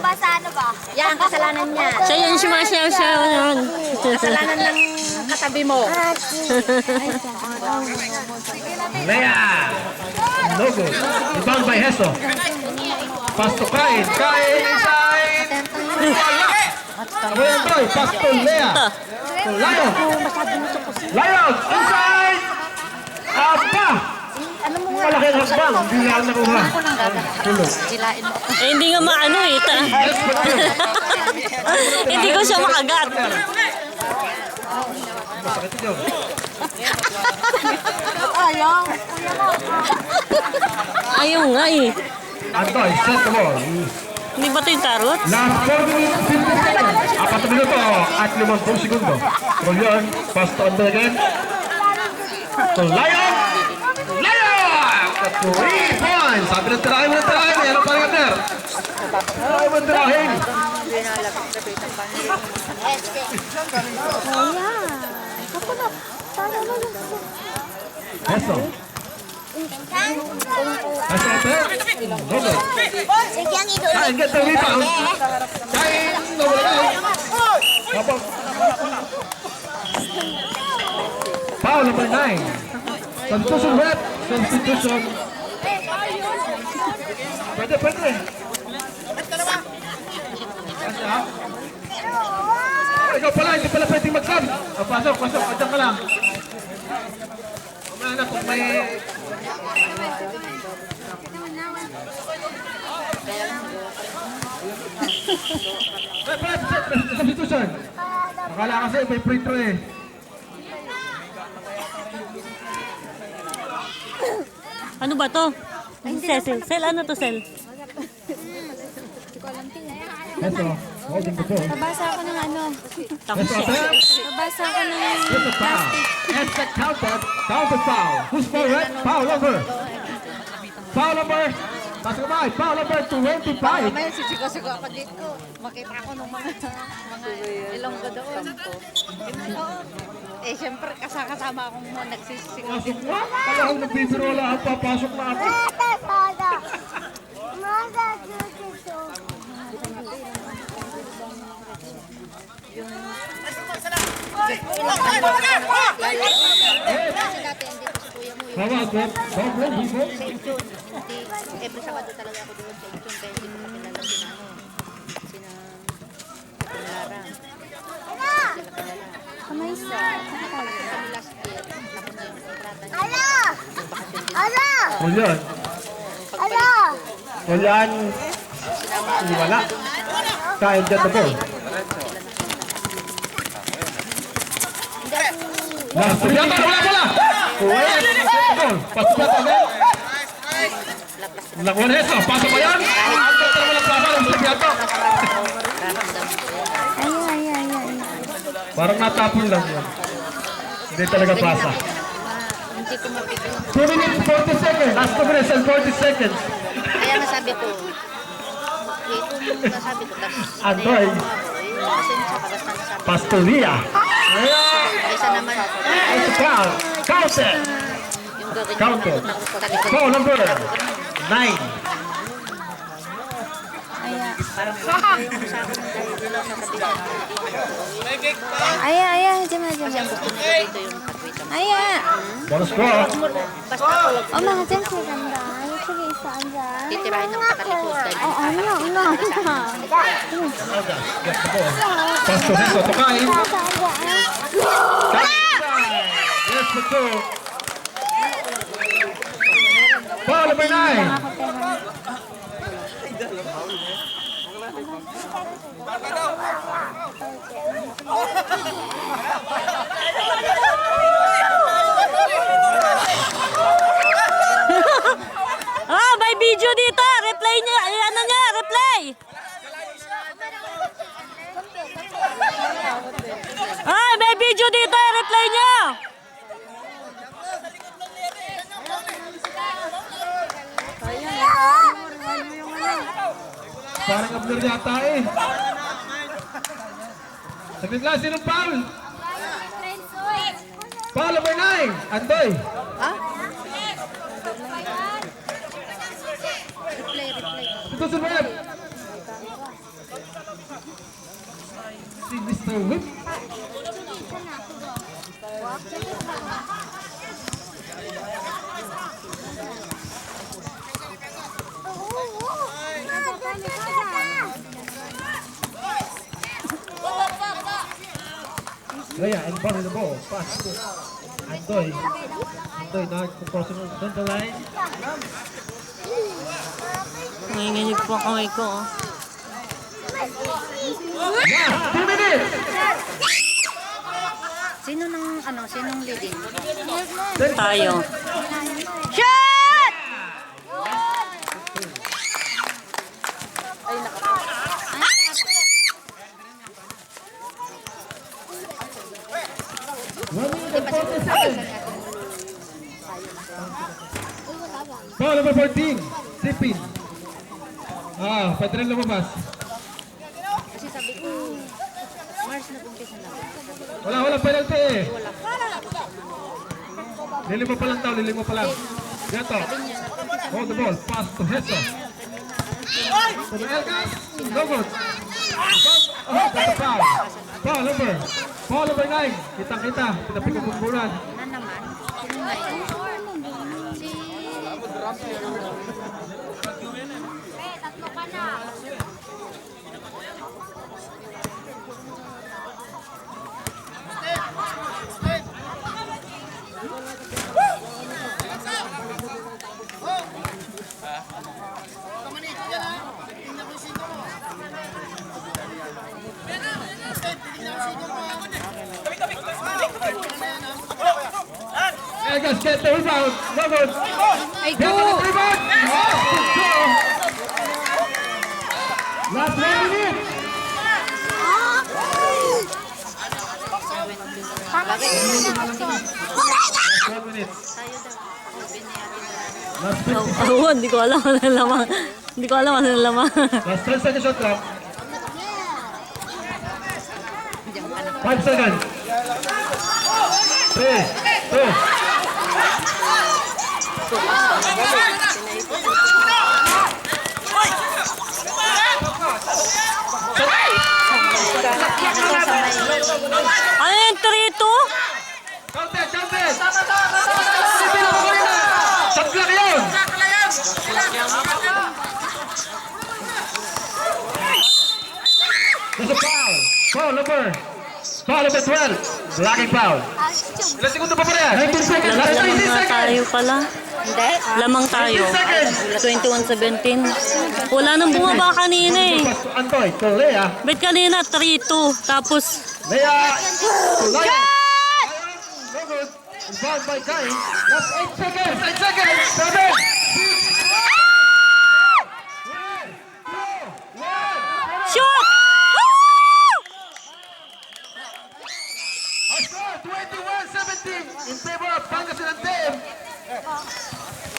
ba sa ano ba? Yan, kasalanan niya. Siya yung sumasayaw-sayaw nun. Kasalanan ng katabi mo. Lea! No good. Rebound by Heso. Pass to Kain. Kain inside. Ako yan, Troy. Pass to Lea. To Lion. Lion inside. Apa! Malaki ang hakbang. Hindi na nakuha. Tulog. Hindi nga maano eh. Hindi ko siya makagat. Masakit ito. Ayaw nga eh. Antoy, set the ball. Hindi ba ito yung tarot? Last 4 minutes, 50 seconds. 4 minuto at 50 segundo. So yun, pass to Antoy again. To Lion! Lion! 3 points! Sabi ng tirahin mo ng tirahin. Ano pa rin Abner? Tirahin mo ng tirahin. Heso. Heso Abner. Okay. Kain, get the rebound. Kain, nawala na. Habang. Foul number 9. Substitution rep. Substitution. Pwede. Ikaw pala, hindi pala pwedeng mag-sub. Pasok. Adyan ka lang. Kumana na kung may... Substitution. Akala kasi may free throw eh. Ano ba to? Sel, ano to, Sel? Heso, holding the ball. Nabasa ako ng ano. Heso, Abner. Nabasa ako ng It's a foul. It's a counted foul. Who's foul, right? Foul number. Foul number. Basketball. Foul number 25. May sisiko-siko ako dito. Makita ako ng mga ilonggo doon. Eh, siyempre, kasama akong nagsisiko. Pasok na. Kala ko nagbibiro lahat. Papasok na ako. Bawag, Hibo. Every Sabado talaga ako doon sa Inchon kaya hindi ko kakilala sina Lara. Kamay sa. Kami last year, tapos na yung kontrata niya. Ulan. Ulan. Wala. Kain dyan the ball. Last three. Wala pala. Pasok na agad. Nakuha Heso. Pasok ba yan? Ang ganda naman ang plasa ng Sabiato. Parang natapon lang yan. Hindi talaga plasa. Hindi ko mapigil. 2 minutes 40 seconds. Last 2 minutes and 40 seconds. Kaya nasabi ko, nasabi ko, Antoy. pasensya ka, basta nasabi ko. Pastoria. Kaysa naman, It's a foul. Counted. yung gawin ko Counted. na pagkakalikan. Foul number 9. Parang yung sa akin dahil nila sa kabilang. Diyan. Kasi ang gusto nila dito yung katwitan. Bonus score. Basta ako, 엄마 화장실 간다. 이쪽에 있어 앉아. titirahin ng katalikod dahil 엄마. Pass to Heso. To Kain. 앉아. Yes, for 2. Foul number 9. May video dito. Replay niya. Ano niya? Replay. May video dito. Replay niya. Parang Abner yata eh. Saglit lang, sinong foul? Foul number 9. Andoy. Ha? Ito sa rep. si Mr. Whip. Rhea and ball the ball. Pass to Andoy. Andoy now crossing on the line. Nanginginig po ang kamay ko. Oh. Last 2 minutes. Sinong leading? Tayo. Shot! Ball number 14. Sipin. Pwede rin lumabas. Kasi sabi ko, Mars nag-umpisa na. Wala penalty. Lilimo pa lang daw, lilimo pa lang. Gato. Hold the ball. Pass to Hessa. To the Elgas. No good. That's a foul. Foul number 9. Kitang-kita. Pinapikapumpuran. Na naman, sinong ngayon? Elgas get the rebound. No good. Ay, Get go! the rebound. Last 1 minute. Last 1 minute. Last 50 seconds. Oo, hindi ko alam ano yung lamang. Hindi ko alam ano yung lamang. Last 10 seconds shot clock. 5 seconds. 3, 2. Ano yung trito? Counted! Sipin ako kanina! Shot clock yun! There's a foul! Foul number 12! Blocking foul! Ilang segundo pa yan? 19 seconds! Last 30 Lamang seconds! tayo pala. Hindi. Lamang tayo. 21-17. Wala nang bumaba kanina eh. Pass to Antoy, to Lea. Bet kanina 3-2. Tapos, Lea! To Lion! No good! Inbound by Kai. Last 8 seconds! 8 seconds! 7! 6! shoot! Our score, 21-17 in favor of Pangasinan team.